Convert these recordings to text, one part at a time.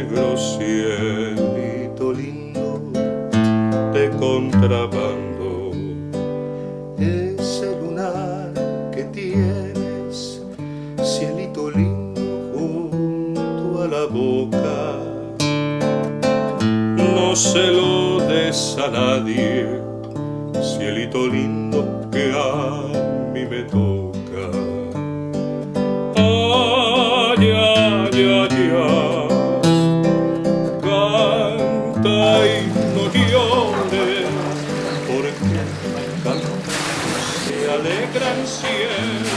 negro cielito lindo de contrabando. Ese lunar que tienes, cielito lindo junto a la boca, no se lo des a nadie, cielito lindo que a mí me toca. Ay, ay, ay, ay, canta y no llores, porque canta se alegran siempre.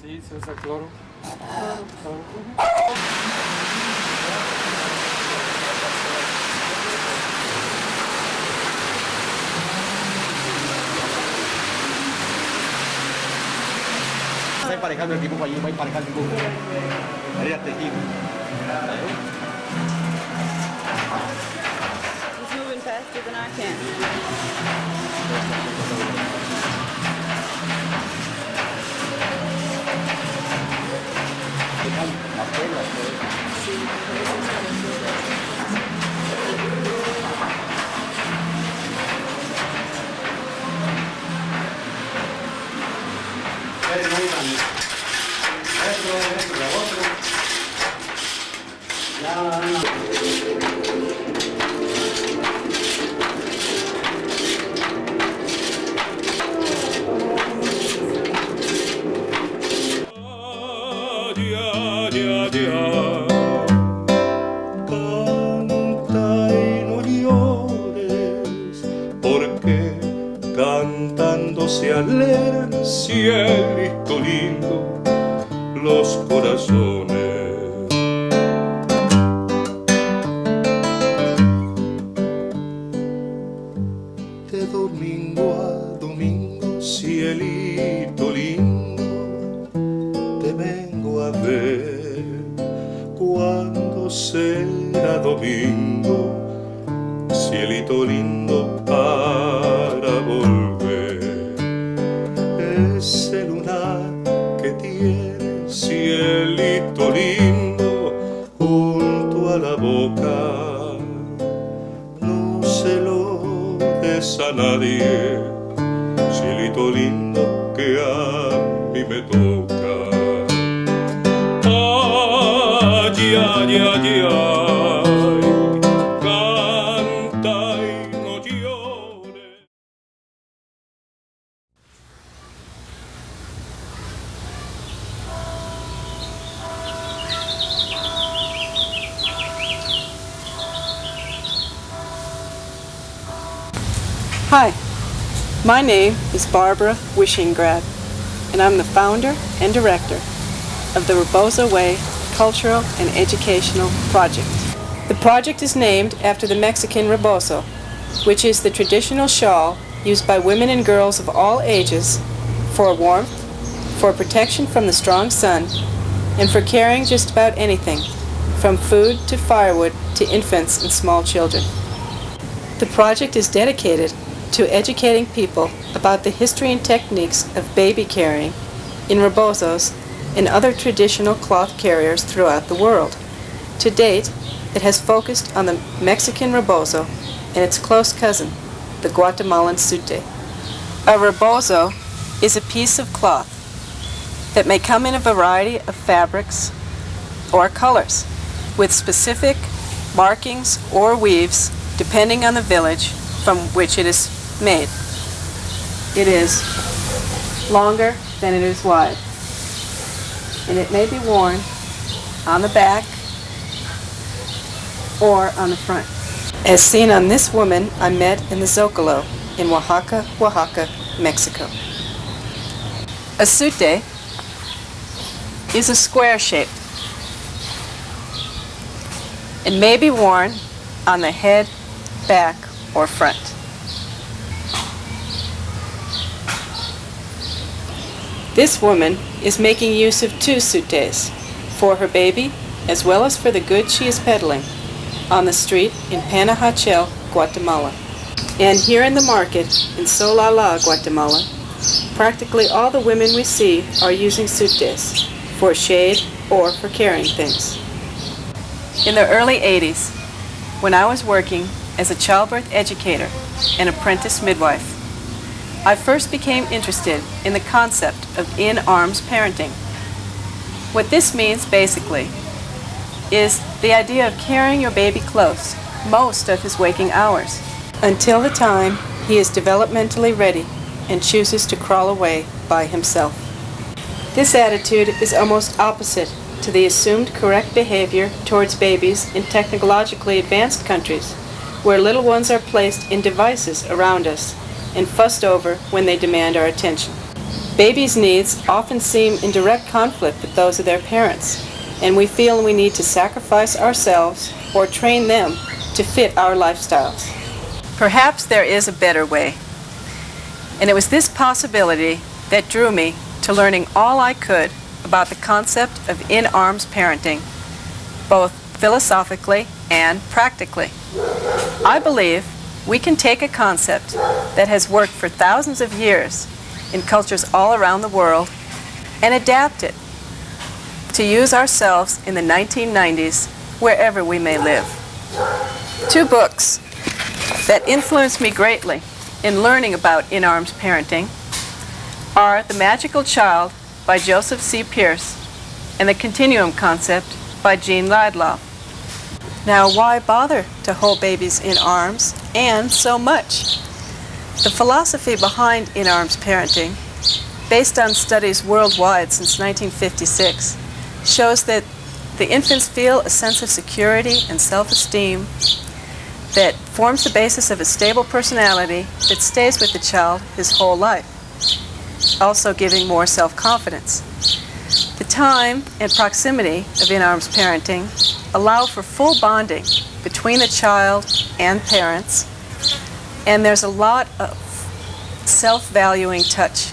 Sí, se usa cloro. Está emparejando el dibujo allí, va a emparejar el dibujo. Haría tejido. He's moving faster than I can. Las telas, Canta y no llores, porque cantando se alegran, cielito lindo, los corazones. De domingo a domingo, cielito lindo, te vengo a ver. Cuando será domingo, cielito lindo, para volver. Ese lunar que tiene, cielito lindo, junto a la boca, no se lo des a nadie, cielito lindo, que a mí me toca. Ay, ay, ay, ay, canta y no llores. Hi, my name is Barbara Wishingrad, and I'm the founder and director of the Rebozo Way Cultural and Educational Project. The project is named after the Mexican rebozo, which is the traditional shawl used by women and girls of all ages for warmth, for protection from the strong sun, and for carrying just about anything, from food to firewood to infants and small children. The project is dedicated to educating people about the history and techniques of baby carrying in rebozos and other traditional cloth carriers throughout the world. To date, it has focused on the Mexican rebozo and its close cousin, the Guatemalan sute. A rebozo is a piece of cloth that may come in a variety of fabrics or colors, with specific markings or weaves depending on the village from which it is made. It is longer than it is wide, and it may be worn on the back or on the front. As seen on this woman I met in the Zocalo in Oaxaca, Mexico. A sute is a square shape and may be worn on the head, back, or front. This woman is making use of two sutes, for her baby as well as for the goods she is peddling on the street in Panajachel, Guatemala. And here in the market in Solala, Guatemala, practically all the women we see are using sutes for shade or for carrying things. In the early 80s, when I was working as a childbirth educator and apprentice midwife, I first became interested in the concept of in-arms parenting. What this means basically is the idea of carrying your baby close most of his waking hours until the time he is developmentally ready and chooses to crawl away by himself. This attitude is almost opposite to the assumed correct behavior towards babies in technologically advanced countries, where little ones are placed in devices around us and fussed over when they demand our attention. Babies' needs often seem in direct conflict with those of their parents, and we feel we need to sacrifice ourselves or train them to fit our lifestyles. Perhaps there is a better way, and it was this possibility that drew me to learning all I could about the concept of in-arms parenting, both philosophically and practically. I believe we can take a concept that has worked for thousands of years in cultures all around the world and adapt it to use ourselves in the 1990s wherever we may live. Two books that influenced me greatly in learning about in-arms parenting are The Magical Child by Joseph C. Pierce and The Continuum Concept by Jean Laidlaw. Now, why bother to hold babies in arms and so much? The philosophy behind in-arms parenting, based on studies worldwide since 1956, shows that the infants feel a sense of security and self-esteem that forms the basis of a stable personality that stays with the child his whole life, also giving more self-confidence. The time and proximity of in-arms parenting allow for full bonding between the child and parents, and there's a lot of self-valuing touch.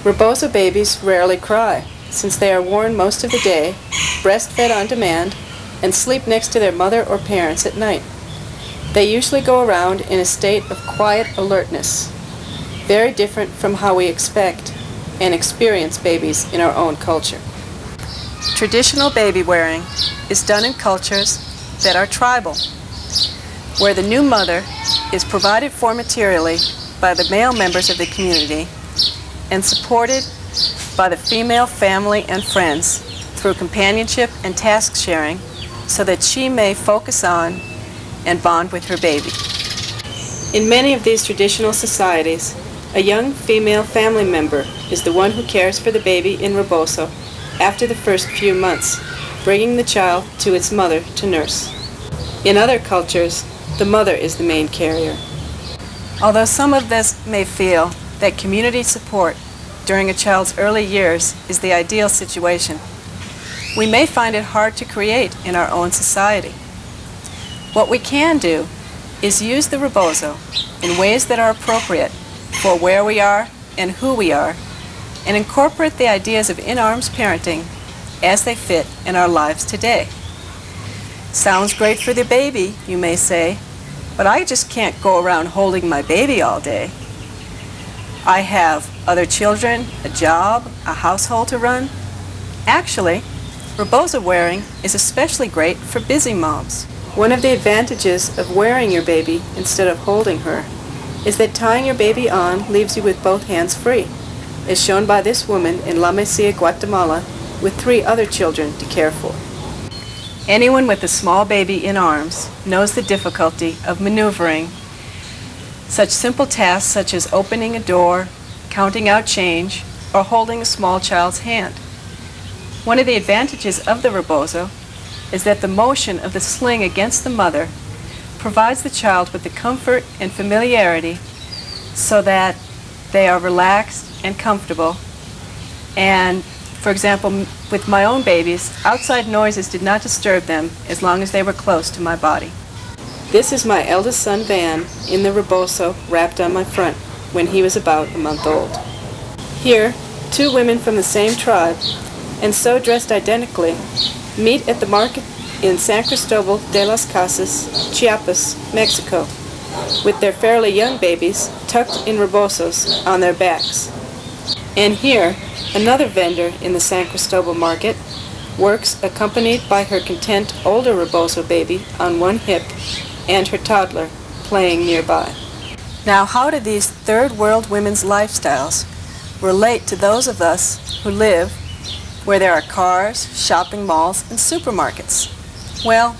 Rebozo babies rarely cry, since they are worn most of the day, breastfed on demand, and sleep next to their mother or parents at night. They usually go around in a state of quiet alertness, very different from how we expect and experience babies in our own culture. Traditional baby wearing is done in cultures that are tribal, where the new mother is provided for materially by the male members of the community and supported by the female family and friends through companionship and task sharing so that she may focus on and bond with her baby. In many of these traditional societies, a young female family member is the one who cares for the baby in Rebozo after the first few months, bringing the child to its mother to nurse. In other cultures, the mother is the main carrier. Although some of us may feel that community support during a child's early years is the ideal situation, we may find it hard to create in our own society. What we can do is use the Rebozo in ways that are appropriate for where we are and who we are, and incorporate the ideas of in-arms parenting as they fit in our lives today. Sounds great for the baby, you may say, but I just can't go around holding my baby all day. I have other children, a job, a household to run. Actually, Rebozo wearing is especially great for busy moms. One of the advantages of wearing your baby instead of holding her is that tying your baby on leaves you with both hands free, as shown by this woman in La Mesilla, Guatemala, with 3 other children to care for. Anyone with a small baby in arms knows the difficulty of maneuvering such simple tasks such as opening a door, counting out change, or holding a small child's hand. One of the advantages of the Rebozo is that the motion of the sling against the mother provides the child with the comfort and familiarity so that they are relaxed and comfortable. And, for example, with my own babies, outside noises did not disturb them as long as they were close to my body. This is my eldest son, Van, in the Rebozo wrapped on my front when he was about a month old. Here, 2 women from the same tribe, and so dressed identically, meet at the market in San Cristobal de las Casas, Chiapas, Mexico, with their fairly young babies tucked in rebozos on their backs. And here, another vendor in the San Cristobal market, works accompanied by her content older Rebozo baby on one hip and her toddler playing nearby. Now, how do these third world women's lifestyles relate to those of us who live where there are cars, shopping malls, and supermarkets? Well,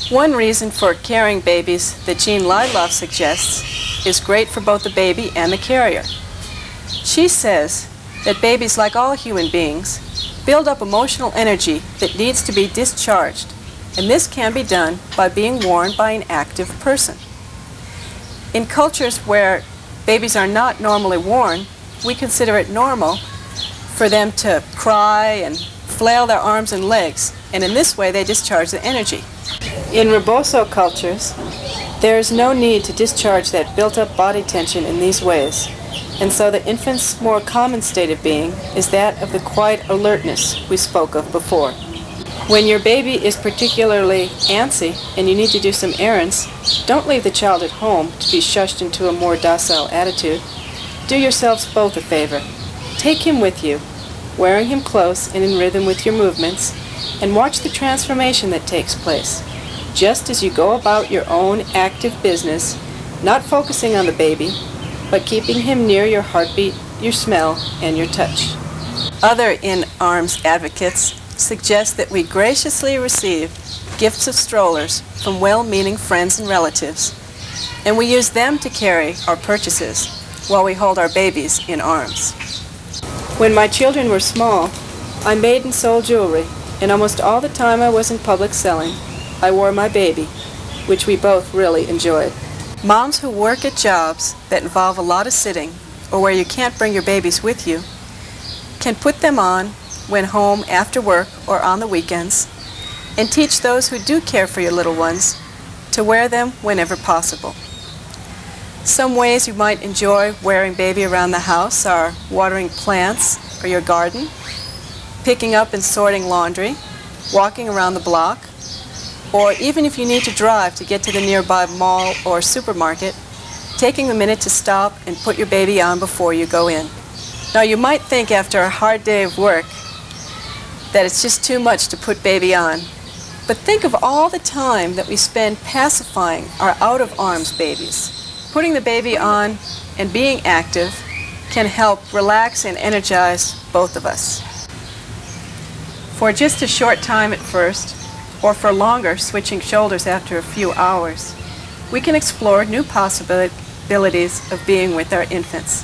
one reason for carrying babies that Jean Liloff suggests is great for both the baby and the carrier. She says that babies, like all human beings, build up emotional energy that needs to be discharged, and this can be done by being worn by an active person. In cultures where babies are not normally worn, we consider it normal for them to cry and flail their arms and legs, and in this way they discharge the energy. In Rebozo cultures, there is no need to discharge that built-up body tension in these ways, and so the infant's more common state of being is that of the quiet alertness we spoke of before. When your baby is particularly antsy and you need to do some errands, don't leave the child at home to be shushed into a more docile attitude. Do yourselves both a favor. Take him with you, wearing him close and in rhythm with your movements, and watch the transformation that takes place, just as you go about your own active business, not focusing on the baby, but keeping him near your heartbeat, your smell, and your touch. Other in-arms advocates suggest that we graciously receive gifts of strollers from well-meaning friends and relatives, and we use them to carry our purchases while we hold our babies in arms. When my children were small, I made and sold jewelry, and almost all the time I was in public selling, I wore my baby, which we both really enjoyed. Moms who work at jobs that involve a lot of sitting, or where you can't bring your babies with you, can put them on when home after work or on the weekends, and teach those who do care for your little ones to wear them whenever possible. Some ways you might enjoy wearing baby around the house are watering plants or your garden, picking up and sorting laundry, walking around the block, or even if you need to drive to get to the nearby mall or supermarket, taking a minute to stop and put your baby on before you go in. Now, you might think after a hard day of work that it's just too much to put baby on, but think of all the time that we spend pacifying our out-of-arms babies. Putting the baby on and being active can help relax and energize both of us. For just a short time at first, or for longer, switching shoulders after a few hours, we can explore new possibilities of being with our infants.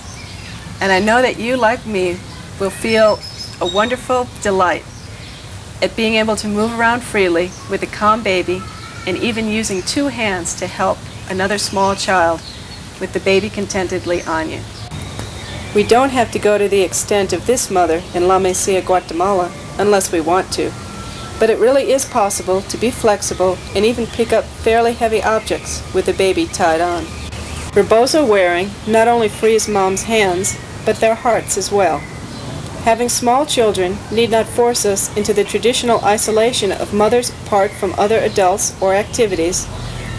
And I know that you, like me, will feel a wonderful delight at being able to move around freely with a calm baby, and even using two hands to help another small child with the baby contentedly on you. We don't have to go to the extent of this mother in La Mesilla, Guatemala, unless we want to. But it really is possible to be flexible and even pick up fairly heavy objects with the baby tied on. Rebozo wearing not only frees mom's hands, but their hearts as well. Having small children need not force us into the traditional isolation of mothers apart from other adults or activities,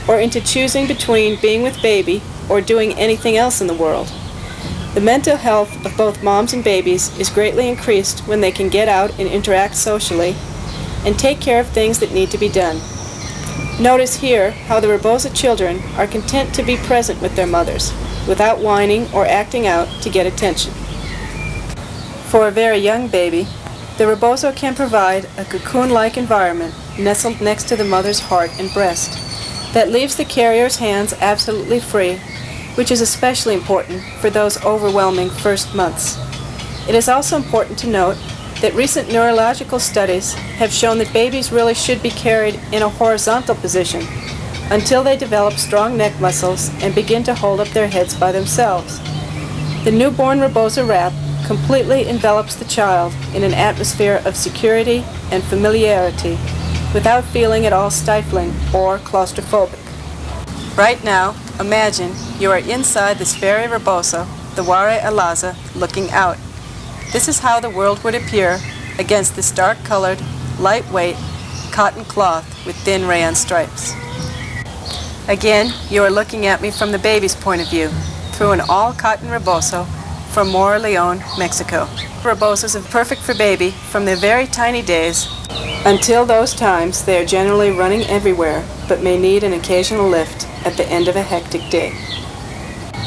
or into choosing between being with baby or doing anything else in the world. The mental health of both moms and babies is greatly increased when they can get out and interact socially and take care of things that need to be done. Notice here how the Rebozo children are content to be present with their mothers without whining or acting out to get attention. For a very young baby, the Rebozo can provide a cocoon-like environment nestled next to the mother's heart and breast that leaves the carrier's hands absolutely free, which is especially important for those overwhelming first months. It is also important to note that recent neurological studies have shown that babies really should be carried in a horizontal position until they develop strong neck muscles and begin to hold up their heads by themselves. The newborn Rebozo wrap completely envelops the child in an atmosphere of security and familiarity without feeling at all stifling or claustrophobic. Right now, imagine you are inside this very Rebozo, the Ware Alaza, looking out. This is how the world would appear against this dark-colored, lightweight cotton cloth with thin rayon stripes. Again, you are looking at me from the baby's point of view, through an all-cotton Rebozo from Mora León, Mexico. Rebozos are perfect for baby from their very tiny days. Until those times, they are generally running everywhere, but may need an occasional lift at the end of a hectic day.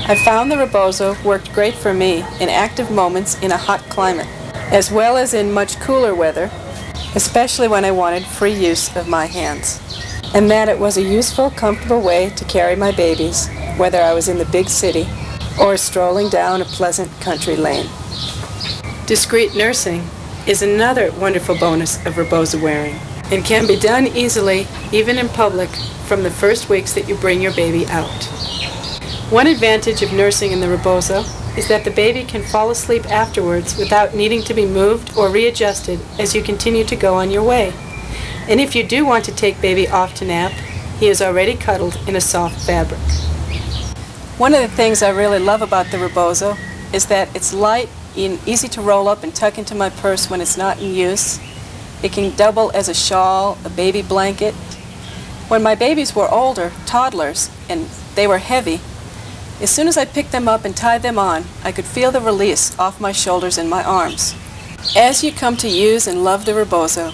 I found the Rebozo worked great for me in active moments in a hot climate, as well as in much cooler weather, especially when I wanted free use of my hands. And that it was a useful, comfortable way to carry my babies, whether I was in the big city or strolling down a pleasant country lane. Discreet nursing is another wonderful bonus of Rebozo wearing and can be done easily, even in public, from the first weeks that you bring your baby out. One advantage of nursing in the Rebozo is that the baby can fall asleep afterwards without needing to be moved or readjusted as you continue to go on your way. And if you do want to take baby off to nap, he is already cuddled in a soft fabric. One of the things I really love about the Rebozo is that it's light and easy to roll up and tuck into my purse when it's not in use. It can double as a shawl, a baby blanket. When my babies were older, toddlers, and they were heavy, as soon as I picked them up and tied them on, I could feel the release off my shoulders and my arms. As you come to use and love the Rebozo,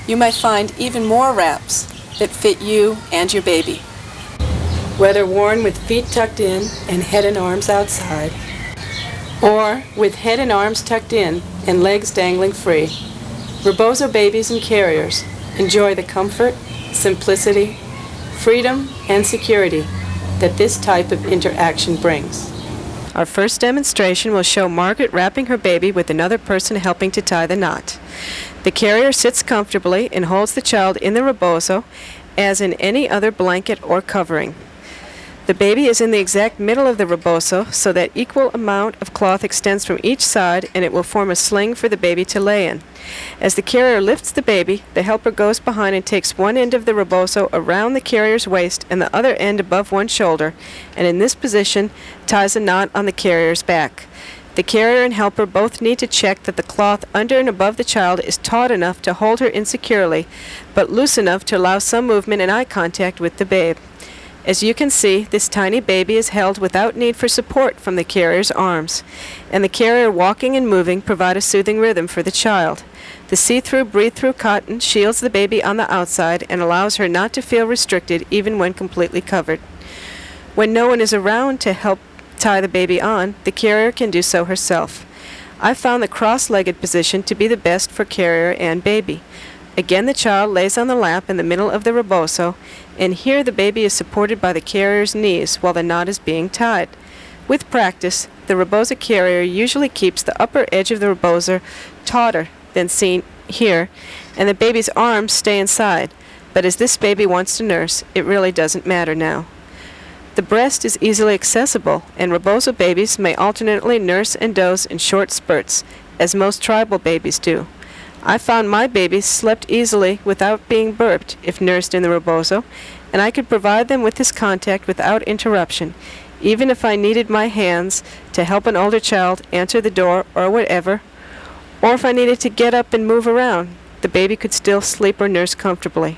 you might find even more wraps that fit you and your baby. Whether worn with feet tucked in and head and arms outside, or with head and arms tucked in and legs dangling free, Rebozo babies and carriers enjoy the comfort, simplicity, freedom, and security that this type of interaction brings. Our first demonstration will show Margaret wrapping her baby with another person helping to tie the knot. The carrier sits comfortably and holds the child in the Rebozo as in any other blanket or covering. The baby is in the exact middle of the Rebozo so that equal amount of cloth extends from each side and it will form a sling for the baby to lay in. As the carrier lifts the baby, the helper goes behind and takes one end of the Rebozo around the carrier's waist and the other end above one shoulder, and in this position ties a knot on the carrier's back. The carrier and helper both need to check that the cloth under and above the child is taut enough to hold her insecurely, but loose enough to allow some movement and eye contact with the babe. As you can see, this tiny baby is held without need for support from the carrier's arms, and the carrier walking and moving provide a soothing rhythm for the child. The see-through, breathe-through cotton shields the baby on the outside and allows her not to feel restricted even when completely covered. When no one is around to help tie the baby on, the carrier can do so herself. I found the cross-legged position to be the best for carrier and baby. Again, the child lays on the lap in the middle of the Rebozo, and here the baby is supported by the carrier's knees while the knot is being tied. With practice, the Rebozo carrier usually keeps the upper edge of the Rebozo tauter than seen here, and the baby's arms stay inside, but as this baby wants to nurse, it really doesn't matter now. The breast is easily accessible, and Rebozo babies may alternately nurse and doze in short spurts, as most tribal babies do. I found my babies slept easily without being burped if nursed in the Rebozo, and I could provide them with this contact without interruption, even if I needed my hands to help an older child answer the door or whatever, or if I needed to get up and move around, the baby could still sleep or nurse comfortably.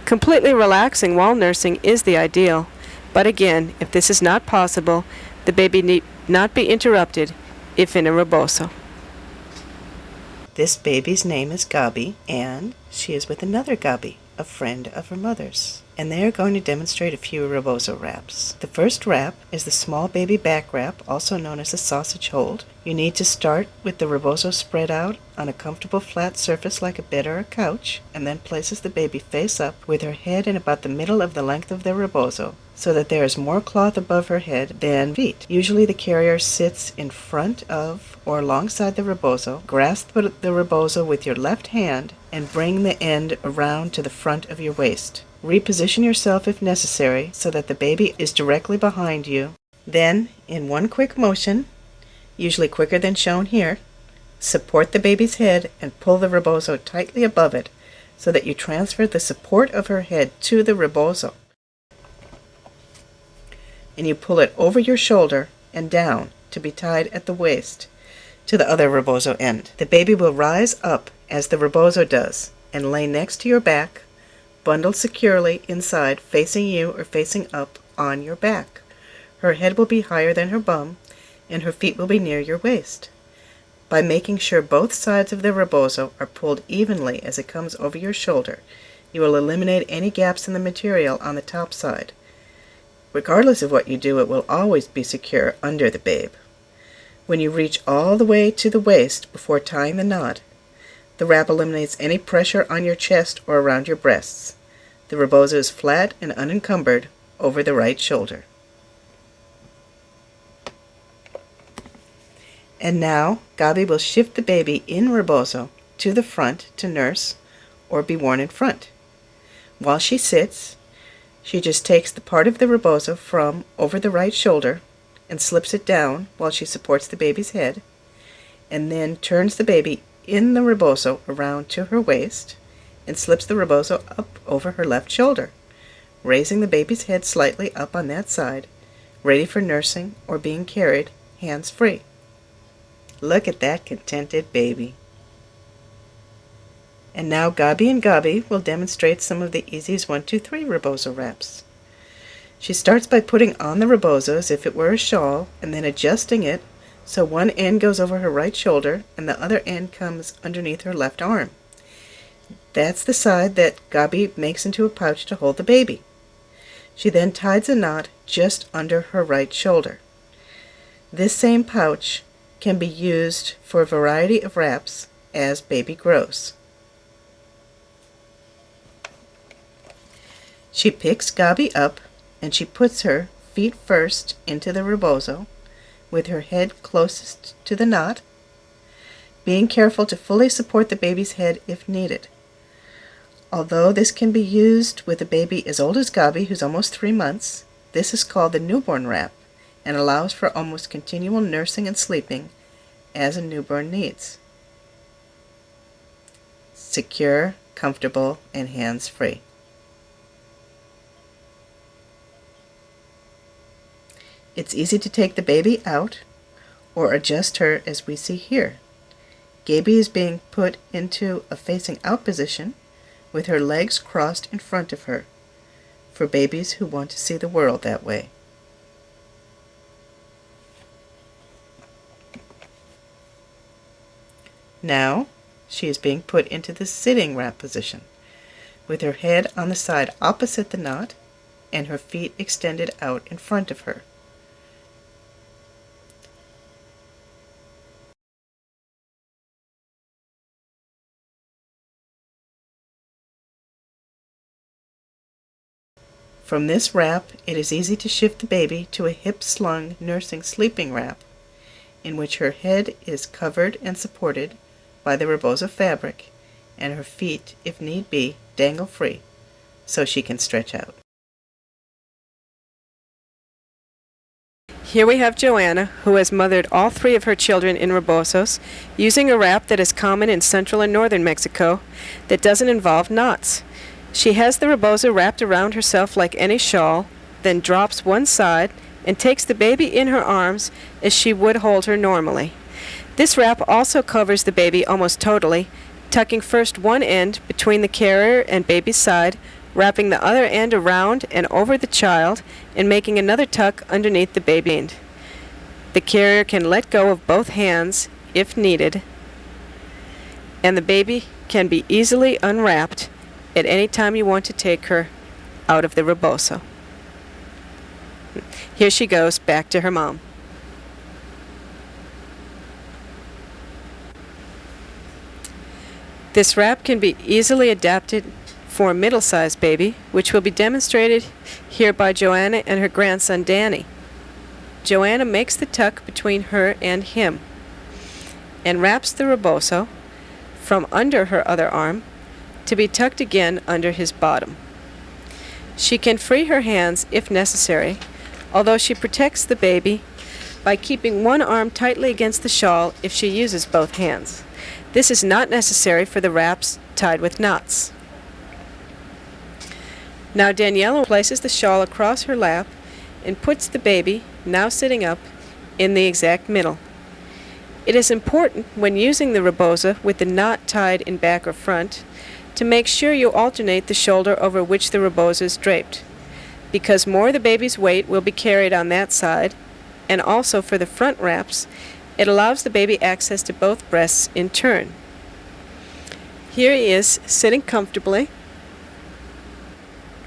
Completely relaxing while nursing is the ideal, but again, if this is not possible, the baby need not be interrupted if in a Rebozo. This baby's name is Gabi, and she is with another Gabi, a friend of her mother's. And they are going to demonstrate a few Rebozo wraps. The first wrap is the small baby back wrap, also known as a sausage hold. You need to start with the Rebozo spread out on a comfortable flat surface like a bed or a couch, and then places the baby face up with her head in about the middle of the length of the Rebozo, so that there is more cloth above her head than feet. Usually the carrier sits in front of or alongside the Rebozo. Grasp the Rebozo with your left hand and bring the end around to the front of your waist. Reposition yourself if necessary so that the baby is directly behind you. Then, in one quick motion, usually quicker than shown here, support the baby's head and pull the Rebozo tightly above it so that you transfer the support of her head to the Rebozo. And you pull it over your shoulder and down to be tied at the waist to the other Rebozo end. The baby will rise up as the Rebozo does and lay next to your back, bundled securely inside, facing you or facing up on your back. Her head will be higher than her bum, and her feet will be near your waist. By making sure both sides of the rebozo are pulled evenly as it comes over your shoulder, you will eliminate any gaps in the material on the top side. Regardless of what you do, it will always be secure under the babe. When you reach all the way to the waist before tying the knot, the wrap eliminates any pressure on your chest or around your breasts. The rebozo is flat and unencumbered over the right shoulder. And now, Gabi will shift the baby in rebozo to the front to nurse or be worn in front. While she sits, she just takes the part of the rebozo from over the right shoulder and slips it down while she supports the baby's head, and then turns the baby in the rebozo around to her waist and slips the rebozo up over her left shoulder, raising the baby's head slightly up on that side, ready for nursing or being carried hands-free. Look at that contented baby. And now Gabi and Gabi will demonstrate some of the easiest 1, 2, 3 rebozo wraps. She starts by putting on the rebozo as if it were a shawl and then adjusting it so one end goes over her right shoulder and the other end comes underneath her left arm. That's the side that Gabi makes into a pouch to hold the baby. She then ties a knot just under her right shoulder. This same pouch can be used for a variety of wraps as baby grows. She picks Gabi up and she puts her feet first into the rebozo with her head closest to the knot, being careful to fully support the baby's head if needed. Although this can be used with a baby as old as Gabi, who's almost 3 months, this is called the newborn wrap and allows for almost continual nursing and sleeping as a newborn needs. Secure, comfortable, and hands-free. It's easy to take the baby out or adjust her as we see here. Gabi is being put into a facing out position with her legs crossed in front of her for babies who want to see the world that way. Now she is being put into the sitting wrap position with her head on the side opposite the knot and her feet extended out in front of her. From this wrap, it is easy to shift the baby to a hip-slung nursing sleeping wrap, in which her head is covered and supported by the rebozo fabric, and her feet, if need be, dangle free, so she can stretch out. Here we have Joanna, who has mothered all 3 of her children in rebozos, using a wrap that is common in central and northern Mexico that doesn't involve knots. She has the rebozo wrapped around herself like any shawl, then drops one side and takes the baby in her arms as she would hold her normally. This wrap also covers the baby almost totally, tucking first one end between the carrier and baby's side, wrapping the other end around and over the child, and making another tuck underneath the baby end. The carrier can let go of both hands if needed, and the baby can be easily unwrapped at any time you want to take her out of the rebozo. Here she goes back to her mom. This wrap can be easily adapted for a middle-sized baby, which will be demonstrated here by Joanna and her grandson Danny. Joanna makes the tuck between her and him and wraps the rebozo from under her other arm to be tucked again under his bottom. She can free her hands if necessary, although she protects the baby by keeping one arm tightly against the shawl if she uses both hands. This is not necessary for the wraps tied with knots. Now Daniela places the shawl across her lap and puts the baby, now sitting up, in the exact middle. It is important when using the rebozo with the knot tied in back or front to make sure you alternate the shoulder over which the rebozo is draped, because more of the baby's weight will be carried on that side and also for the front wraps, it allows the baby access to both breasts in turn. Here he is sitting comfortably,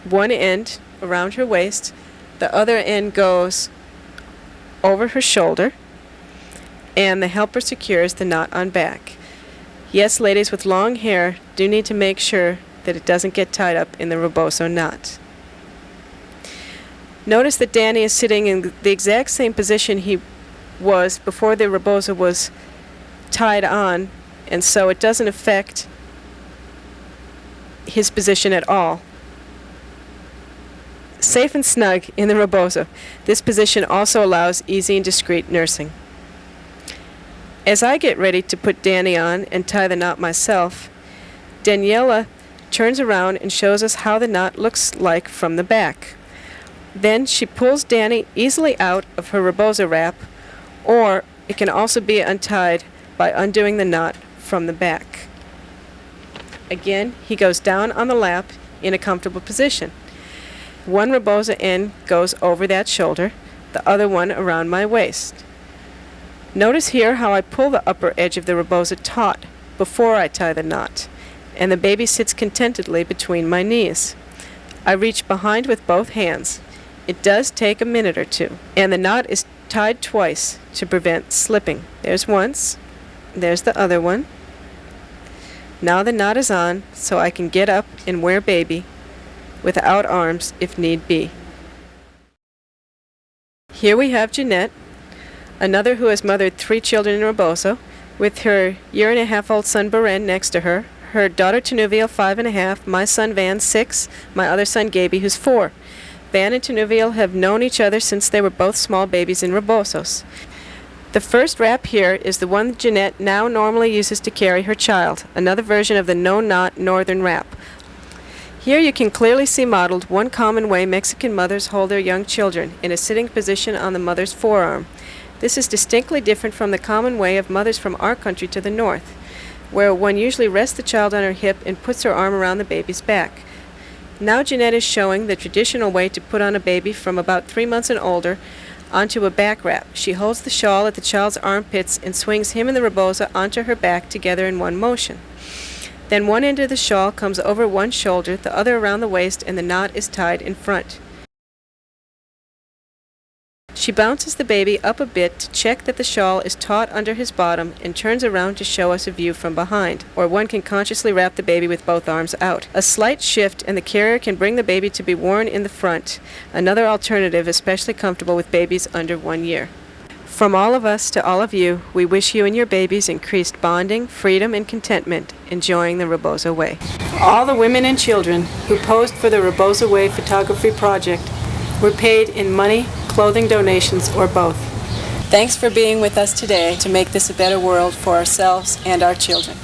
one end around her waist, the other end goes over her shoulder, and the helper secures the knot on back. Yes, ladies with long hair do need to make sure that it doesn't get tied up in the Rebozo knot. Notice that Danny is sitting in the exact same position he was before the Rebozo was tied on, and so it doesn't affect his position at all. Safe and snug in the Rebozo, this position also allows easy and discreet nursing. As I get ready to put Danny on and tie the knot myself, Daniela turns around and shows us how the knot looks like from the back. Then she pulls Danny easily out of her Rebozo wrap, or it can also be untied by undoing the knot from the back. Again, he goes down on the lap in a comfortable position. One Rebozo end goes over that shoulder, the other one around my waist. Notice here how I pull the upper edge of the Rebozo taut before I tie the knot, and the baby sits contentedly between my knees. I reach behind with both hands. It does take a minute or two, and the knot is tied twice to prevent slipping. There's once, there's the other one. Now the knot is on, so I can get up and wear baby without arms if need be. Here we have Jeanette, another who has mothered 3 children in Rebozo, with her 1.5-year-old son Beren next to her, her daughter Tanuviel 5.5, my son Van 6, my other son Gaby who's 4. Van and Tanuviel have known each other since they were both small babies in Rebozos. The first wrap here is the one Jeanette now normally uses to carry her child, another version of the no-knot northern wrap. Here you can clearly see modeled one common way Mexican mothers hold their young children, in a sitting position on the mother's forearm. This is distinctly different from the common way of mothers from our country to the north, where one usually rests the child on her hip and puts her arm around the baby's back. Now Jeanette is showing the traditional way to put on a baby from about 3 months and older onto a back wrap. She holds the shawl at the child's armpits and swings him and the Rebozo onto her back together in one motion. Then one end of the shawl comes over one shoulder, the other around the waist, and the knot is tied in front. She bounces the baby up a bit to check that the shawl is taut under his bottom and turns around to show us a view from behind, or one can consciously wrap the baby with both arms out. A slight shift and the carrier can bring the baby to be worn in the front, another alternative especially comfortable with babies under 1 year. From all of us to all of you, we wish you and your babies increased bonding, freedom, and contentment, enjoying the Rebozo Way. All the women and children who posed for the Rebozo Way Photography Project were paid in money, clothing donations, or both. Thanks for being with us today to make this a better world for ourselves and our children.